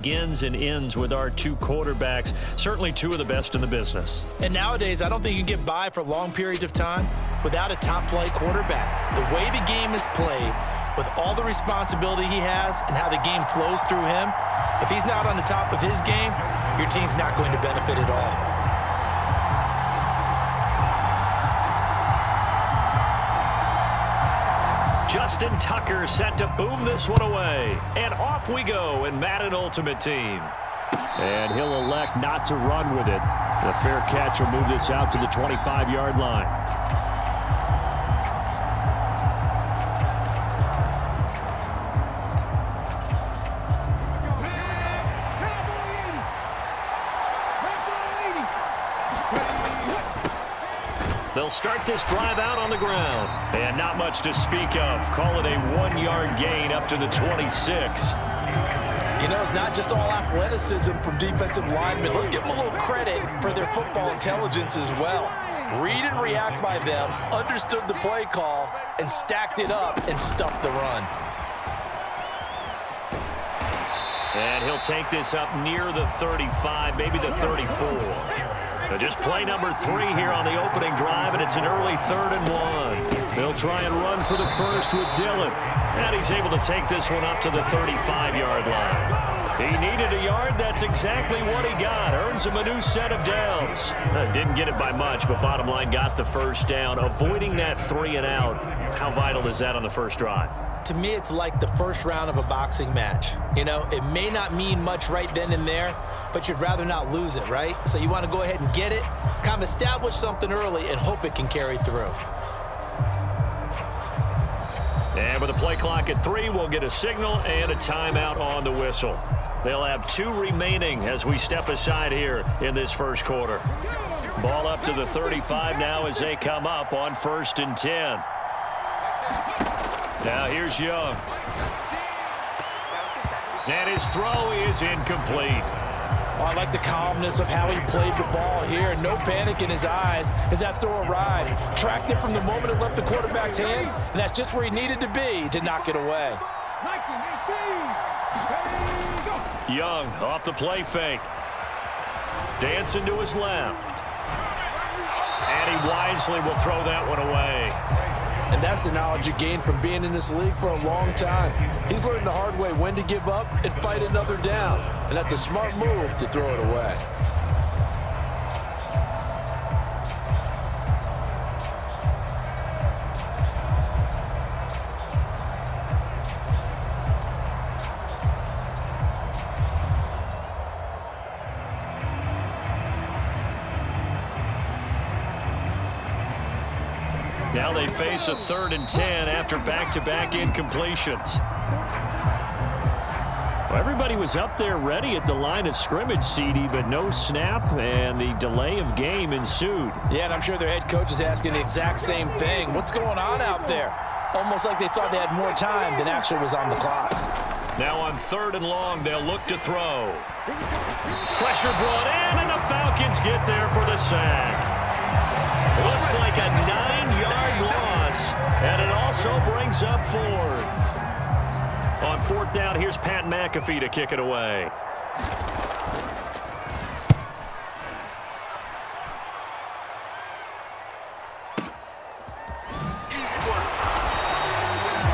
Begins and ends with our two quarterbacks, certainly two of the best in the business. And nowadays, I don't think you can get by for long periods of time without a top-flight quarterback. The way the game is played, with all the responsibility he has and how the game flows through him, if he's not on the top of his game, your team's not going to benefit at all. Justin Tucker set to boom this one away. And off we go in Madden Ultimate Team. And he'll elect not to run with it. The fair catch will move this out to the 25-yard line. They'll start this drive out on the ground. And not much to speak of. Call it a 1-yard gain up to the 26. You know, it's not just all athleticism from defensive linemen. Let's give them a little credit for their football intelligence as well. Read and react by them, understood the play call, and stacked it up and stuffed the run. And he'll take this up near the 35, maybe the 34. So just play number 3 here on the opening drive, and it's an early 3rd and 1. They'll try and run for the first with Dillon. And he's able to take this one up to the 35-yard line. He needed a yard. That's exactly what he got. Earns him a new set of downs. Didn't get it by much, but bottom line got the first down. Avoiding that 3 and out. How vital is that on the first drive? To me, it's like the first round of a boxing match. You know, it may not mean much right then and there, but you'd rather not lose it, right? So you want to go ahead and get it, kind of establish something early, and hope it can carry through. And with a play clock at 3, we'll get a signal and a timeout on the whistle. They'll have 2 remaining as we step aside here in this first quarter. Ball up to the 35 now as they come up on 1st and 10. Now here's Young. And his throw is incomplete. Oh, I like the calmness of how he played the ball here. No panic in his eyes as that throw arrived. Tracked it from the moment it left the quarterback's hand, and that's just where he needed to be to knock it away. Young off the play fake. Dancing to his left. And he wisely will throw that one away. And that's the knowledge you gain from being in this league for a long time. He's learned the hard way when to give up and fight another down. And that's a smart move to throw it away. Now they face a 3rd and 10 after back-to-back incompletions. Well, everybody was up there ready at the line of scrimmage, CD, but no snap, and the delay of game ensued. Yeah, and I'm sure their head coach is asking the exact same thing. What's going on out there? Almost like they thought they had more time than actually was on the clock. Now on 3rd and long, they'll look to throw. Pressure brought in, and the Falcons get there for the sack. Looks like a 9-yard loss, and it also brings up 4th. On 4th down, here's Pat McAfee to kick it away.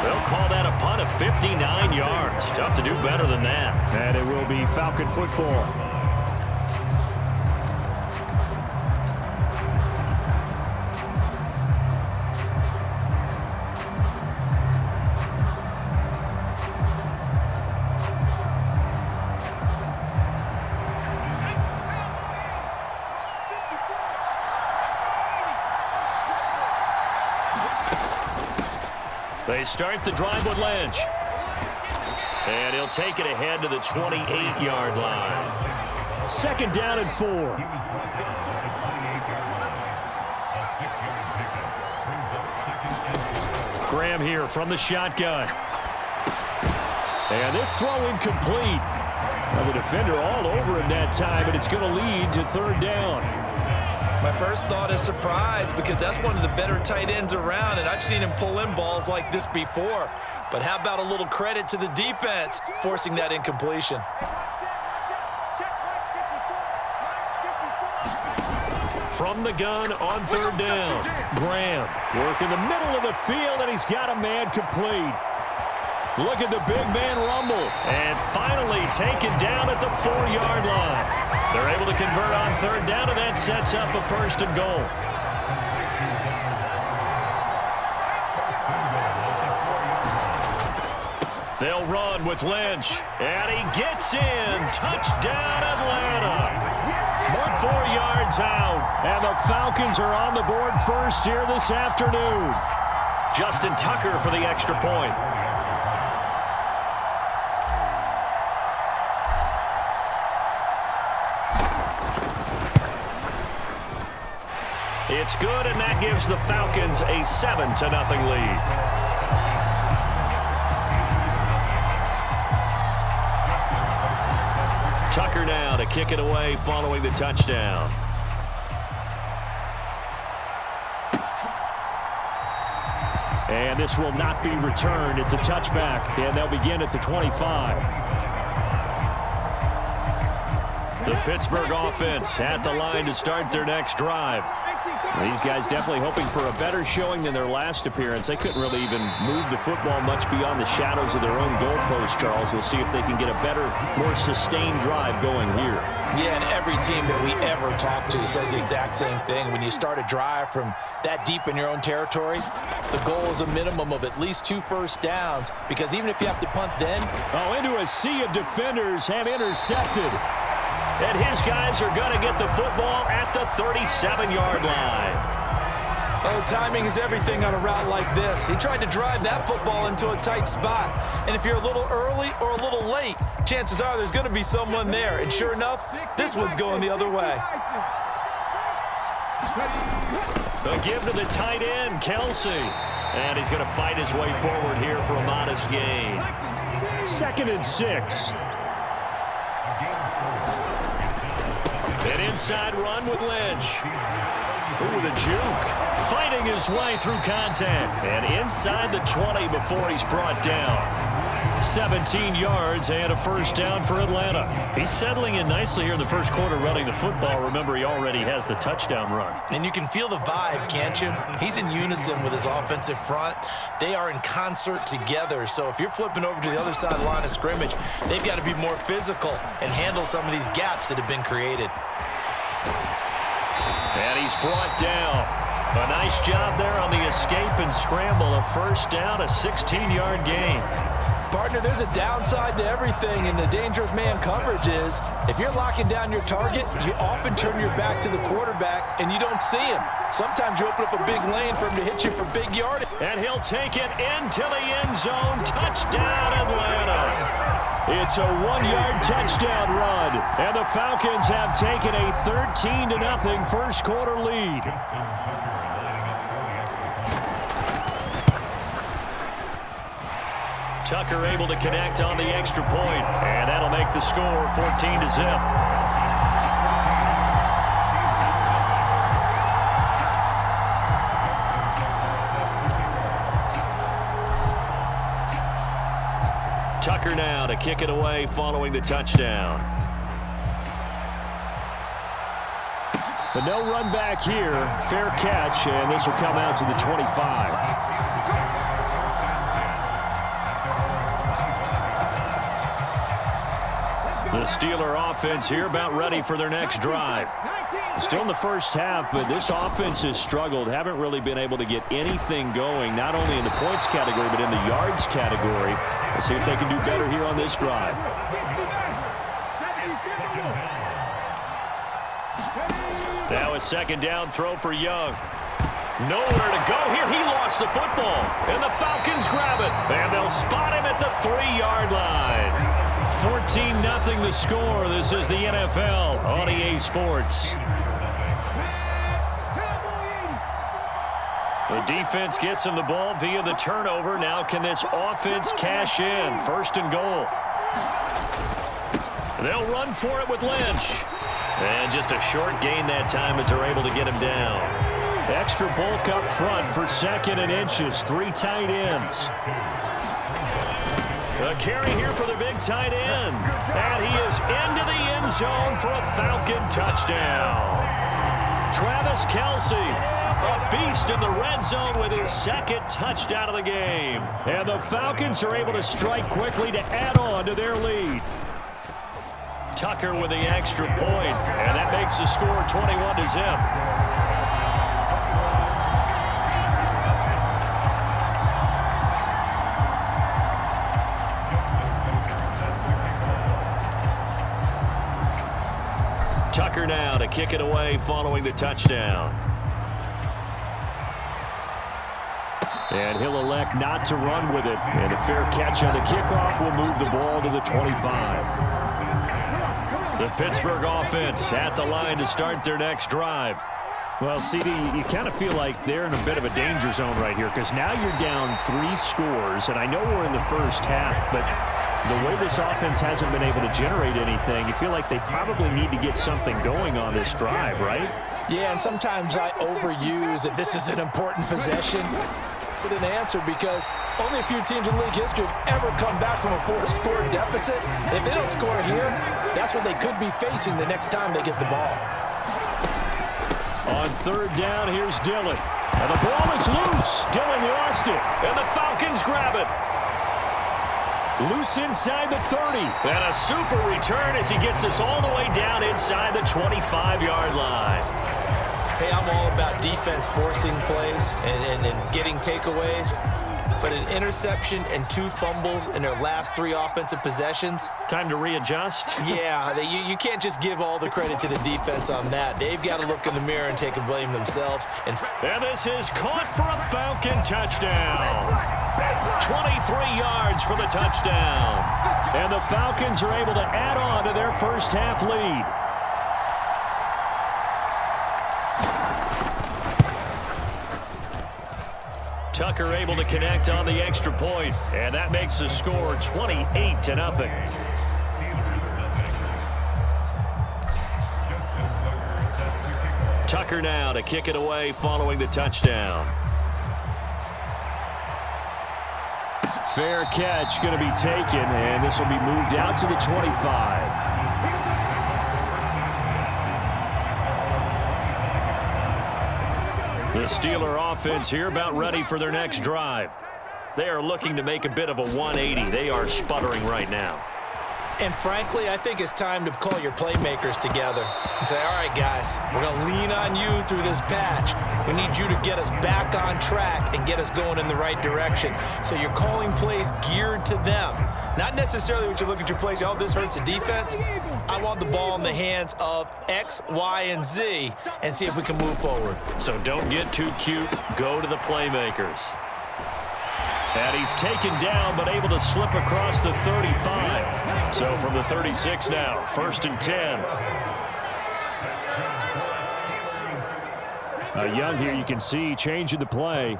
They'll call that a punt of 59 yards. Tough to do better than that. And it will be Falcon football. They start the drive with Lynch. And he'll take it ahead to the 28-yard line. 2nd down and 4. Graham here from the shotgun. And this throw incomplete. Well, the defender all over him that time, but it's going to lead to 3rd down. My first thought is surprise because that's one of the better tight ends around, and I've seen him pull in balls like this before. But how about a little credit to the defense forcing that incompletion? from the gun on third down. Graham working the middle of the field, and he's got a man complete. Look at the big man rumble. And finally taken down at the 4-yard line. They're able to convert on third down, and that sets up a 1st and goal. They'll run with Lynch. And he gets in. Touchdown, Atlanta. But 4 yards out. And the Falcons are on the board first here this afternoon. Justin Tucker for the extra point. It's good, and that gives the Falcons a 7-0 lead. Tucker now to kick it away following the touchdown. And this will not be returned. It's a touchback, and they'll begin at the 25. The Pittsburgh offense at the line to start their next drive. These guys definitely hoping for a better showing than their last appearance. They couldn't really even move the football much beyond the shadows of their own goalpost, Charles. We'll see if they can get a better, more sustained drive going here. Yeah, and every team that we ever talk to says the exact same thing. When you start a drive from that deep in your own territory, the goal is a minimum of at least 2 first downs, because even if you have to punt then. Oh, into a sea of defenders have intercepted. And his guys are going to get the football at the 37-yard line. Oh, timing is everything on a route like this. He tried to drive that football into a tight spot. And if you're a little early or a little late, chances are there's going to be someone there. And sure enough, this one's going the other way. A give to the tight end, Kelsey. And he's going to fight his way forward here for a modest gain. 2nd and 6. An inside run with Lynch. Ooh, the juke. Fighting his way through contact. And inside the 20 before he's brought down. 17 yards and a 1st down for Atlanta. He's settling in nicely here in the first quarter running the football. Remember, he already has the touchdown run. And you can feel the vibe, can't you? He's in unison with his offensive front. They are in concert together. So if you're flipping over to the other side of the line of scrimmage, they've got to be more physical and handle some of these gaps that have been created. And he's brought down. A nice job there on the escape and scramble. A 1st down, a 16-yard gain. Partner, there's a downside to everything, and the danger of man coverage is if you're locking down your target, you often turn your back to the quarterback and you don't see him. Sometimes you open up a big lane for him to hit you for big yardage. And he'll take it into the end zone. Touchdown, Atlanta. It's a 1-yard touchdown run, and the Falcons have taken a 13-0 first quarter lead. Tucker able to connect on the extra point, and that'll make the score 14-0. Tucker now to kick it away following the touchdown. But no run back here. Fair catch, and this will come out to the 25. The Steeler offense here about ready for their next drive. Still in the first half, but this offense has struggled. Haven't really been able to get anything going, not only in the points category, but in the yards category. Let's see if they can do better here on this drive. Now a 2nd down throw for Young. Nowhere to go here. He lost the football, and the Falcons grab it. And they'll spot him at the 3-yard line. 14-0 the score. This is the NFL on EA Sports. The defense gets him the ball via the turnover. Now can this offense cash in? 1st and goal. They'll run for it with Lynch. And just a short gain that time as they're able to get him down. Extra bulk up front for 2nd and inches. 3 tight ends. A carry here for the big tight end. And he is into the end zone for a Falcon touchdown. Travis Kelce, a beast in the red zone with his second touchdown of the game. And the Falcons are able to strike quickly to add on to their lead. Tucker with the extra point, and that makes the score 21-0. Tucker now to kick it away following the touchdown. And he'll elect not to run with it. And a fair catch on the kickoff will move the ball to the 25. The Pittsburgh offense at the line to start their next drive. Well, CD, you kind of feel like they're in a bit of a danger zone right here because now you're down 3 scores, and I know we're in the first half, but the way this offense hasn't been able to generate anything, you feel like they probably need to get something going on this drive, right? Yeah, and sometimes I overuse that this is an important possession with an answer because only a few teams in league history have ever come back from a 4-score deficit. And if they don't score here, that's what they could be facing the next time they get the ball. On third down, here's Dillon. And the ball is loose. Dillon lost it. And the Falcons grab it. Loose inside the 30. And a super return as he gets us all the way down inside the 25-yard line. Hey, I'm all about defense forcing plays and getting takeaways. But an interception and 2 fumbles in their last 3 offensive possessions. Time to readjust? Yeah, you can't just give all the credit to the defense on that. They've got to look in the mirror and take a blame themselves. And this is caught for a Falcon touchdown. 23 yards for the touchdown. And the Falcons are able to add on to their first half lead. Tucker able to connect on the extra point, and that makes the score 28-0. Tucker now to kick it away following the touchdown. Fair catch going to be taken, and this will be moved out to the 25. The Steeler offense here about ready for their next drive. They are looking to make a bit of a 180. They are sputtering right now. And frankly, I think it's time to call your playmakers together and say, all right, guys, we're going to lean on you through this patch. We need you to get us back on track and get us going in the right direction. So you're calling plays geared to them. Not necessarily what you look at your plays, oh, this hurts the defense. I want the ball in the hands of X, Y, and Z and see if we can move forward. So don't get too cute. Go to the playmakers. And he's taken down, but able to slip across the 35. So from the 36 now, 1st and 10. Young here, you can see changing the play.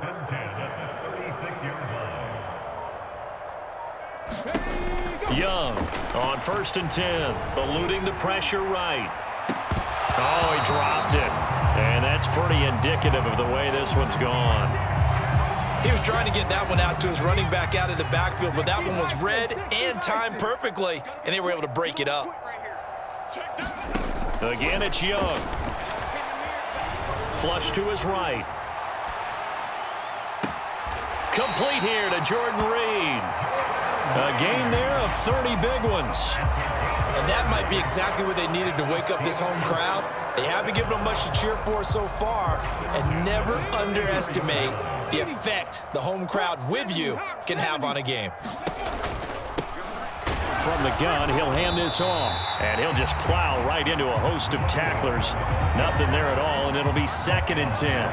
Young on 1st and 10, eluding the pressure right. Oh, he dropped it. And that's pretty indicative of the way this one's gone. He was trying to get that one out to his running back out of the backfield, but that one was read and timed perfectly, and they were able to break it up. Again, it's Young. Flush to his right. Complete here to Jordan Reed. A gain there of 30 big ones. And that might be exactly what they needed to wake up this home crowd. They haven't given them much to cheer for so far, and never underestimate the effect the home crowd with you can have on a game. From the gun, he'll hand this off. And he'll just plow right into a host of tacklers. Nothing there at all, and it'll be 2nd and 10.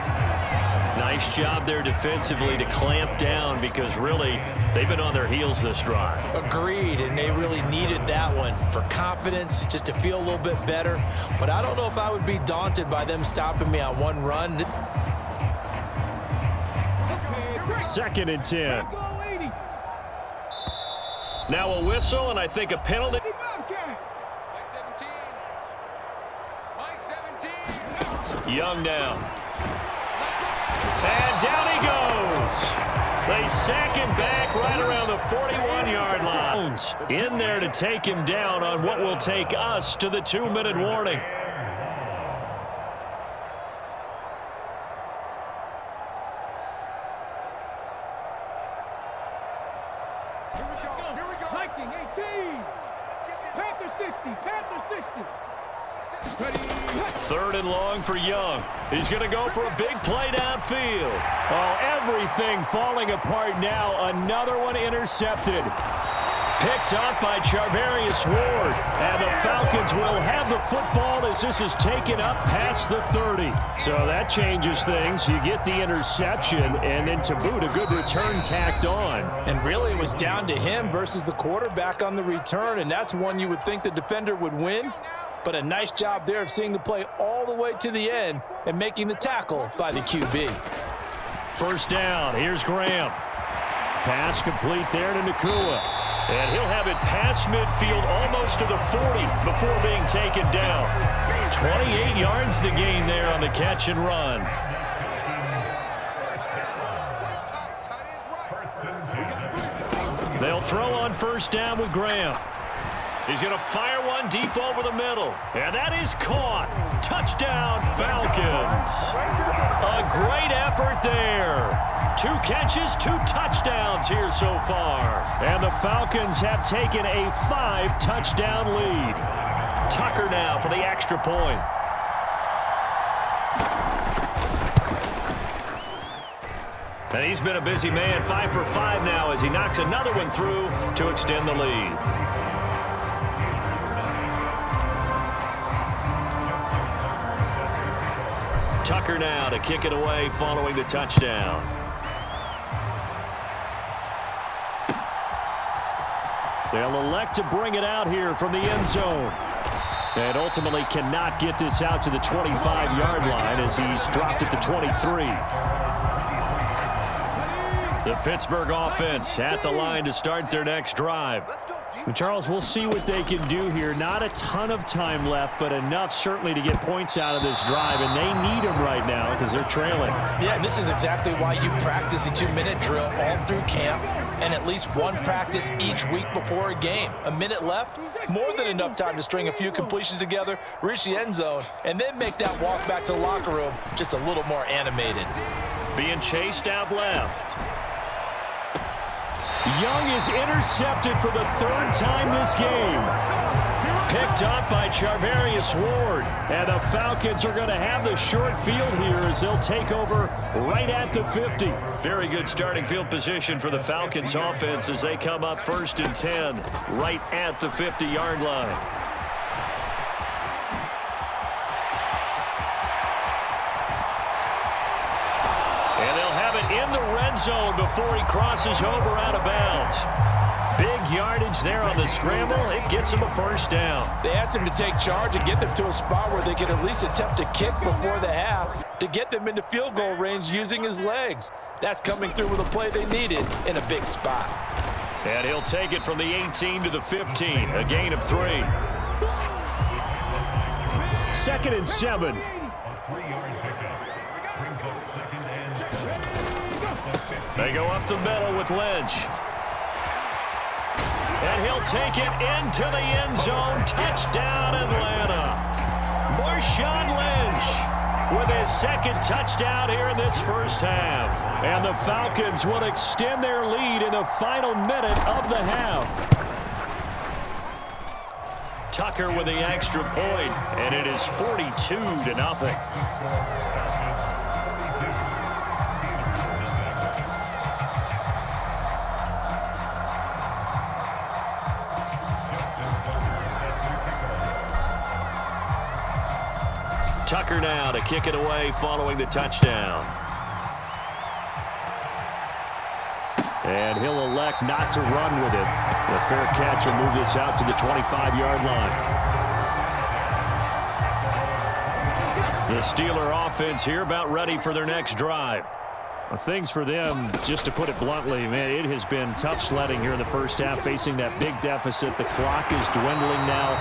Nice job there defensively to clamp down because really they've been on their heels this drive. Agreed, and they really needed that one for confidence, just to feel a little bit better. But I don't know if I would be daunted by them stopping me on one run. 2nd and 10. Now a whistle, and I think a penalty. Young now. And down he goes. They sack him back right around the 41-yard line. In there to take him down on what will take us to the 2-minute warning. Third and long for Young. He's going to go for a big play downfield. Oh, everything falling apart now. Another one intercepted. Picked up by Charvarius Ward. And the Falcons will have the football as this is taken up past the 30. So that changes things. You get the interception, and then to boot, a good return tacked on. And really, it was down to him versus the quarterback on the return, and that's one you would think the defender would win. But a nice job there of seeing the play all the way to the end and making the tackle by the QB. First down. Here's Graham. Pass complete there to Nakua. And he'll have it past midfield almost to the 40 before being taken down. 28 yards the gain there on the catch and run. They'll throw on first down with Graham. He's going to fire one deep over the middle. And that is caught. Touchdown, Falcons. A great effort there. 2 catches, 2 touchdowns here so far. And the Falcons have taken a 5-touchdown lead. Tucker now for the extra point. And he's been a busy man, 5 for 5 now as he knocks another one through to extend the lead. Tucker now to kick it away following the touchdown. They'll elect to bring it out here from the end zone. And ultimately cannot get this out to the 25-yard line as he's dropped it to 23. The Pittsburgh offense at the line to start their next drive. And Charles, we'll see what they can do here. Not a ton of time left, but enough certainly to get points out of this drive. And they need them right now because they're trailing. Yeah, and this is exactly why you practice a 2-minute drill all through camp and at least one practice each week before a game. A minute left, more than enough time to string a few completions together, reach the end zone, and then make that walk back to the locker room just a little more animated. Being chased out left. Young is intercepted for the 3rd time this game. Picked up by Charvarius Ward. And the Falcons are going to have the short field here as they'll take over right at the 50. Very good starting field position for the Falcons offense as they come up 1st and 10 right at the 50-yard line. And they'll have it in the red zone before he crosses over out of bounds. Big yardage there on the scramble. It gets him a first down. They asked him to take charge and get them to a spot where they could at least attempt to kick before the half to get them into field goal range using his legs. That's coming through with a play they needed in a big spot. And he'll take it from the 18 to the 15, a gain of 3. 2nd and 7. They go up the middle with Lynch. And he'll take it into the end zone. Touchdown, Atlanta. Marshawn Lynch with his 2nd touchdown here in this first half. And the Falcons will extend their lead in the final minute of the half. Tucker with the extra point, and it is 42-0. Tucker now to kick it away following the touchdown. And he'll elect not to run with it. The fair catch will move this out to the 25-yard line. The Steeler offense here about ready for their next drive. Well, things for them, just to put it bluntly, man, it has been tough sledding here in the first half, facing that big deficit. The clock is dwindling now.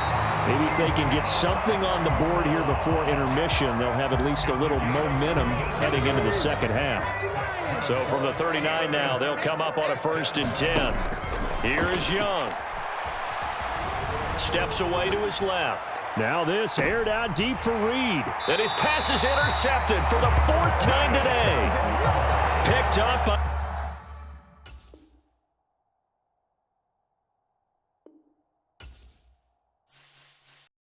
Maybe if they can get something on the board here before intermission, they'll have at least a little momentum heading into the second half. So from the 39 now, they'll come up on a 1st and 10. Here is Young. Steps away to his left. Now this aired out deep for Reed. And his pass is intercepted for the 4th time today. Picked up by